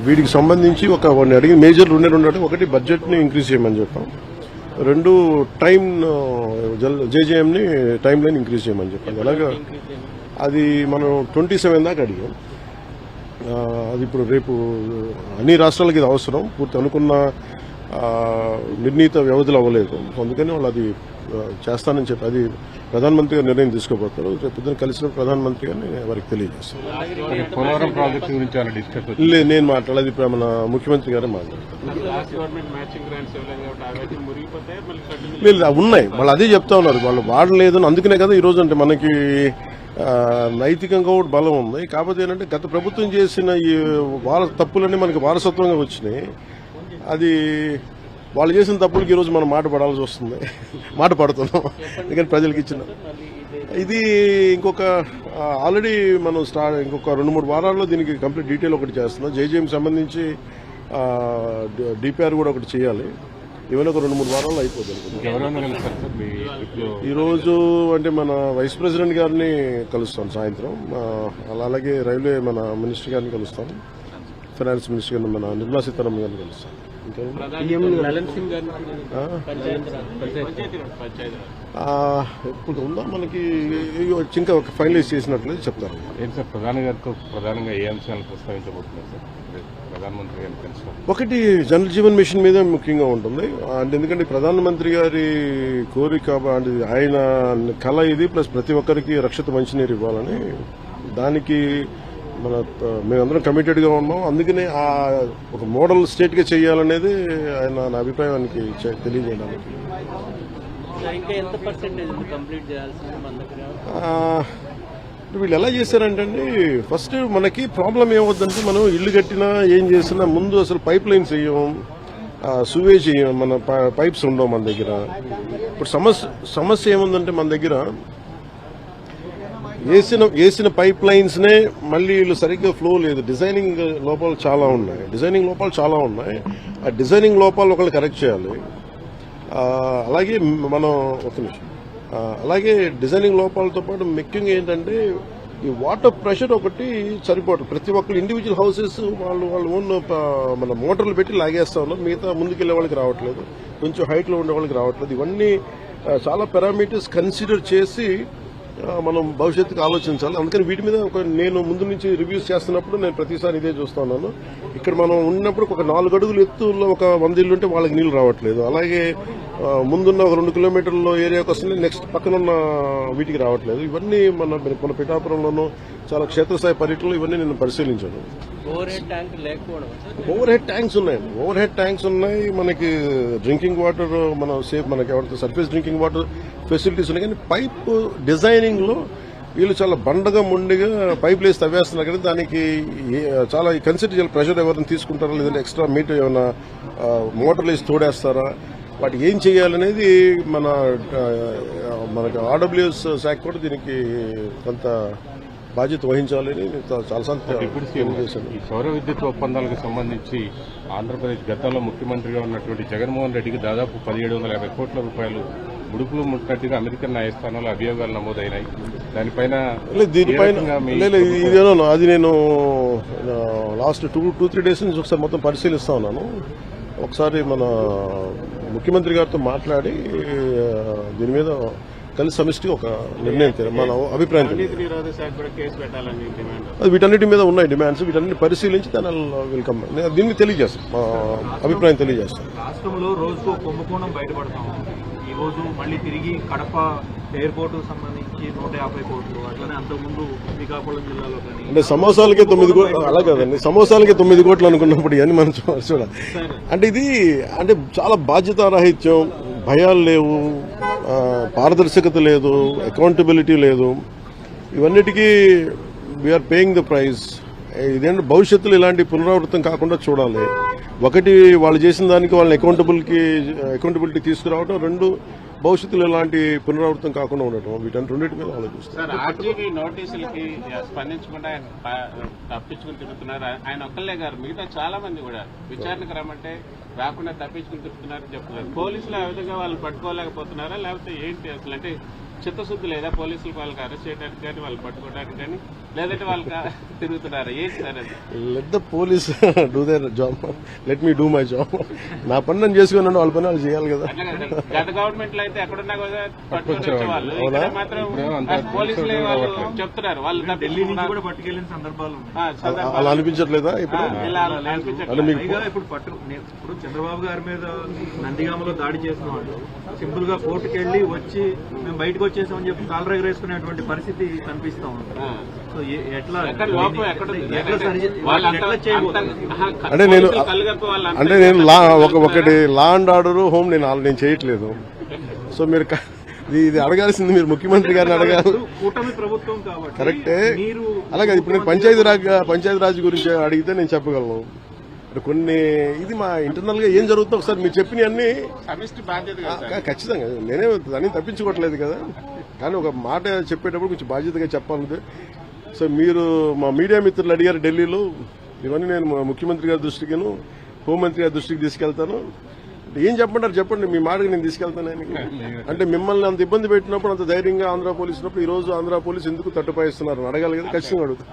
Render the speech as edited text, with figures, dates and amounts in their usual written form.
వీటికి సంబంధించి వాడిని అడిగి మేజర్ రెండు ఒకటి బడ్జెట్ని ఇంక్రీజ్ చేయమని చెప్పాం, రెండు టైం జేజేఎంని టైం లైన్ ఇంక్రీజ్ చేయమని చెప్పాం. అలాగా అది మనం 27 దాకా అడిగాం. అది ఇప్పుడు రేపు అన్ని రాష్ట్రాలకి ఇది అవసరం, పూర్తి అనుకున్న నిర్ణీత వ్యవధిలో అవ్వలేదు, అందుకని వాళ్ళు అది చేస్తానని చెప్పి అది ప్రధానమంత్రి గారు నిర్ణయం తీసుకోబోతారు. రేపు పొద్దున కలిసిన ప్రధానమంత్రి గారిని వారికి తెలియజేస్తాను. లేదు, నేను మాట్లాడేది ఇప్పుడు మన ముఖ్యమంత్రి గారే మాట్లాడతారు. లేదు, ఉన్నాయి, వాళ్ళు అదే చెప్తా ఉన్నారు, వాళ్ళు వాడలేదు. అందుకనే కదా ఈరోజు అంటే మనకి నైతికంగా కూడా బలం ఉంది. కాకపోతే ఏంటంటే గత ప్రభుత్వం చేసిన ఈ తప్పులన్నీ మనకి వారసత్వంగా వచ్చినాయి. అది వాళ్ళు చేసిన తప్పులకి ఈరోజు మనం మాట పడాల్సి వస్తుంది, మాట పడుతున్నాం. ఎందుకంటే ప్రజలకు ఇచ్చిన ఇది ఇంకొక ఆల్రెడీ మనం ఇంకొక 2-3 వారాల్లో దీనికి కంప్లీట్ డీటెయిల్ ఒకటి చేస్తున్నాం. జేజేఎంకి సంబంధించి డిపిఆర్ కూడా ఒకటి చేయాలి. ఇవన్నీ ఒక 2-3 వారాల్లో అయిపోతుంది. ఈరోజు అంటే మన వైస్ ప్రెసిడెంట్ గారిని కలుస్తాం సాయంత్రం, అలాగే రైల్వే మన మినిస్టర్ గారిని కలుస్తాం, ఫైనాన్స్ మినిస్టర్ గారిని మన నిర్మలా సీతారామన్ గారిని కలుస్తాం. ఇప్పుడు ఉందా మనకి ఇంకా ఫైనలైజ్ చేసినట్లయితే చెప్తారు. ఏం సార్ ప్రధానంగా ఏ అంశాలు ప్రస్తావించబోతున్నారు సార్ ప్రధానమంత్రి గారిని కలిసి? ఒకటి జల్ జీవన్ మిషన్ మీద ముఖ్యంగా ఉంటుంది. అంటే ఎందుకంటే ప్రధానమంత్రి గారి కోరిక, ఆయన కళ ఇది, ప్లస్ ప్రతి ఒక్కరికి రక్షిత మంచినీరు ఇవ్వాలని, దానికి మేమందరం కమిటెడ్ గా ఉన్నాం. అందుకనే ఒక మోడల్ స్టేట్ గా చేయాలనేది ఆయన నా అభిప్రాయానికి తెలియజేయడానికి. వీళ్ళు ఎలా చేశారంటే అండి, ఫస్ట్ మనకి ప్రాబ్లం ఏమవుతుందంటే, మనం ఇల్లు కట్టినా ఏం చేసినా ముందు అసలు పైప్ లైన్స్ వేయం, సువేజ్ చేయం, మన పైప్స్ ఉండవు మన దగ్గర. ఇప్పుడు సమస్య ఏముందంటే మన దగ్గర వేసిన పైప్ లైన్స్ నే మళ్ళీ వీళ్ళు సరిగ్గా ఫ్లో లేదు. డిజైనింగ్ లోపాలు చాలా ఉన్నాయి. ఆ డిజైనింగ్ లోపాలు ఒకళ్ళు కరెక్ట్ చేయాలి. అలాగే మనం అలాగే డిజైనింగ్ లోపాలతో పాటు ముఖ్యంగా ఏంటంటే ఈ వాటర్ ప్రెషర్ ఒకటి సరిపోతుంది. ప్రతి ఒక్కరు ఇండివిజువల్ హౌసెస్ వాళ్ళు ఓన్ మన మోటార్లు పెట్టి లాగేస్తా ఉన్నారు, మిగతా ముందుకెళ్లే వాళ్ళకి రావట్లేదు, కొంచెం హైట్ లో ఉండే వాళ్ళకి రావట్లేదు. ఇవన్నీ చాలా పారామీటర్స్ కన్సిడర్ చేసి మనం భవిష్యత్తుకు ఆలోచించాలి. అందుకని వీటి మీద నేను ముందు నుంచి రివ్యూస్ చేస్తున్నప్పుడు నేను ప్రతిసారి ఇదే చూస్తా ఉన్నాను. ఇక్కడ మనం ఉన్నప్పుడు ఒక 4 అడుగులు ఎత్తులో ఒక 100 ఇల్లు ఉంటే వాళ్ళకి నీళ్లు రావట్లేదు. అలాగే ముందున్న ఒక 2 కిలోమీటర్ల ఏరియాకి వస్తుంది, నెక్స్ట్ పక్కనున్న వీటికి రావట్లేదు. ఇవన్నీ మన పిఠాపురంలోనూ చాలా క్షేత్రస్థాయి పర్యటనలు ఇవన్నీ నేను పరిశీలించాను. ఓవర్ హెడ్ ట్యాంక్స్ ఉన్నాయి. మనకి డ్రింకింగ్ వాటర్ మనకి ఎవరితో సర్ఫేస్ డ్రింకింగ్ వాటర్ ఫెసిలిటీస్ ఉన్నాయి. కానీ పైప్ డిజైనింగ్ లో వీళ్ళు చాలా బండగా ముండిగా పైప్ వేసి తవ్వేస్తున్నారు కదా, దానికి చాలా కన్సిడర్ చేయాలి. ప్రెషర్ ఎవరైనా తీసుకుంటారా, లేదంటే ఎక్స్ట్రా మీటర్ ఏమైనా మోటార్లు వేసి తోడేస్తారా, వాటికి ఏం చేయాలనేది మనకి ఆర్డబ్ల్యూఎస్ శాఖ కూడా దీనికి కొంత బాధ్యత వహించాలని చాలాసార్లు చేశాను. ఈ సౌర విద్యుత్ ఒప్పందాలకు సంబంధించి ఆంధ్రప్రదేశ్ గతంలో ముఖ్యమంత్రిగా ఉన్నటువంటి జగన్మోహన్ రెడ్డికి దాదాపు 1750 కోట్ల రూపాయలు ముడుపులు ముట్టినట్టుగా అమెరికన్ న్యాయస్థానంలో అభియోగాలు నమోదైనాయి. దానిపైన అది నేను లాస్ట్ 2-3 డేస్ నుంచి ఒకసారి మొత్తం పరిశీలిస్తా ఉన్నాను. ఒకసారి మన ముఖ్యమంత్రి గారితో మాట్లాడి దీని మీద కలిసి సమిష్టి ఒక నిర్ణయం మన అభిప్రాయం. వీటన్నిటి మీద ఉన్నాయి డిమాండ్స్, వీటన్నిటి పరిశీలించి దాని వెల్కమ్ దీన్ని తెలియజేస్తాం, మా అభిప్రాయం తెలియజేస్తాం. రాష్ట్రంలో రోజుకు కుంభకోణం బయటపడతాం. ఈ రోజు మళ్ళీ తిరిగి కడప ఎయిర్పోర్టు సంబంధించి 150 కోట్లు, అట్లనే అంతకుముందు శ్రీకాకుళం జిల్లాలో అంటే సమోసాలకే 9 కోట్లు, అలా కాదండి, సమోసాలకే 9 కోట్లు అనుకున్నప్పుడు ఇవన్నీ మనం చూడాలి. అంటే ఇది అంటే చాలా బాధ్యతారాహిత్యం, భయాలు లేవు, పారదర్శకత లేదు, అకౌంటబిలిటీ లేదు. ఇవన్నిటికీ వీఆర్ పేయింగ్ ద ప్రైస్. ఇదేంటి భవిష్యత్తులో ఇలాంటి పునరావృతం కాకుండా చూడాలి. ఒకటి వాళ్ళు చేసిన దానికి వాళ్ళని అకౌంటబిలిటీ తీసుకురావడం, 2 భవిష్యత్తులో ఇలాంటి పునరావృతం కాకుండా ఉండటం, వీటన్నిటి మీద ఆలోచిస్తారు. ఆర్జీవీ నోటీసులకి స్పందించకుండా తప్పించుకుని తిరుగుతున్నారు. ఆయన ఒక్కళ్ళే గారు, మిగతా చాలా మంది కూడా విచారణకు రమ్మంటే రాకుండా తప్పించుకుని తిరుగుతున్నారని చెప్తున్నారు. పోలీసులు ఆ విధంగా వాళ్ళు పట్టుకోలేకపోతున్నారా, లేకపోతే ఏంటి అసలు? అంటే చిత్తశుద్ధి లేదా పోలీసులకు వాళ్ళకి అరెస్ట్ చేయడానికి కానీ వాళ్ళు పట్టుకోవడానికి కానీ లేదంటే వాళ్ళకి తిరుగుతున్నారా ఏంటి సార్ అది? Let the police do their job, let me do my job. నా పని నేను చేసుకున్నాను, వాళ్ళ పని వాళ్ళు చేయాలి కదా. అట్లా కదా, గత గవర్నమెంట్ లో అయితే ఎక్కడున్నా కూడా పట్టుకొని వచ్చేవాళ్ళు. ఇక్కడ మాత్రం పోలీసులు వాళ్ళు చెప్తున్నారు వాళ్ళు ఢిల్లీ నుంచి కూడా పట్టుకెళ్లిన సందర్భాలు ఉన్నాయి. అలా అనిపించట్లేదా ఇప్పుడు? ఇలా అనిపించట్లేదు. అంటే మీకు పైగా ఇప్పుడు ఇప్పుడు చంద్రబాబు గారి మీద నందిగామలో దాడి చేసిన వాళ్ళు సింపుల్ గా కోర్టుకు వెళ్లి వచ్చి మేము బయటకు వచ్చేసామని చెప్పి కాలర్ ఎగరేసుకునేటువంటి పరిస్థితి కనిపిస్తా ఉంది. సో ఎట్లా ఎక్కడ లోపం ఎక్కడ ఎట్లా చేయబోతున్నారు? అంటే నేను ఒకటి లా అండ్ ఆర్డర్ హోమ్ నేను చేయట్లేదు. సో మీరు ఇది అడగాల్సింది మీరు ముఖ్యమంత్రి గారిని అడగాలి. కూటమి ప్రభుత్వం కాబట్టి కరెక్టే. మీరు అలాగే ఇప్పుడు నేను పంచాయతీ రాజ్ గురించి అడిగితే నేను చెప్పగలను. కొన్ని ఇది మా ఇంటర్నల్ గా ఏం జరుగుతుందో ఒకసారి మీరు చెప్పిన అన్ని సమిష్టి బాధ్యత కదా సార్. ఖచ్చితంగా నేనే దాన్ని తప్పించుకోవట్లేదు కదా, కానీ ఒక మాట చెప్పేటప్పుడు కొంచెం బాధ్యతగా చెప్పాలి. సో మీరు మా మీడియా మిత్రులు అడిగారు ఢిల్లీలో, ఇవన్నీ నేను మా ముఖ్యమంత్రి గారి దృష్టికిను హోంమంత్రి గారి దృష్టికి తీసుకెళ్తాను. ఏం చెప్పంటారు చెప్పండి, మీ మాటకి నేను తీసుకెళ్తాను ఆయనకి. అంటే మిమ్మల్ని అంత ఇబ్బంది పెట్టినప్పుడు, అంత ధైర్యంగా ఆంధ్ర పోలీసు ఉన్నప్పుడు ఈ రోజు ఆంధ్ర పోలీసు ఎందుకు తట్టుపాయిస్తున్నారు అడగాలి కదా, ఖచ్చితంగా అడుగుతాను.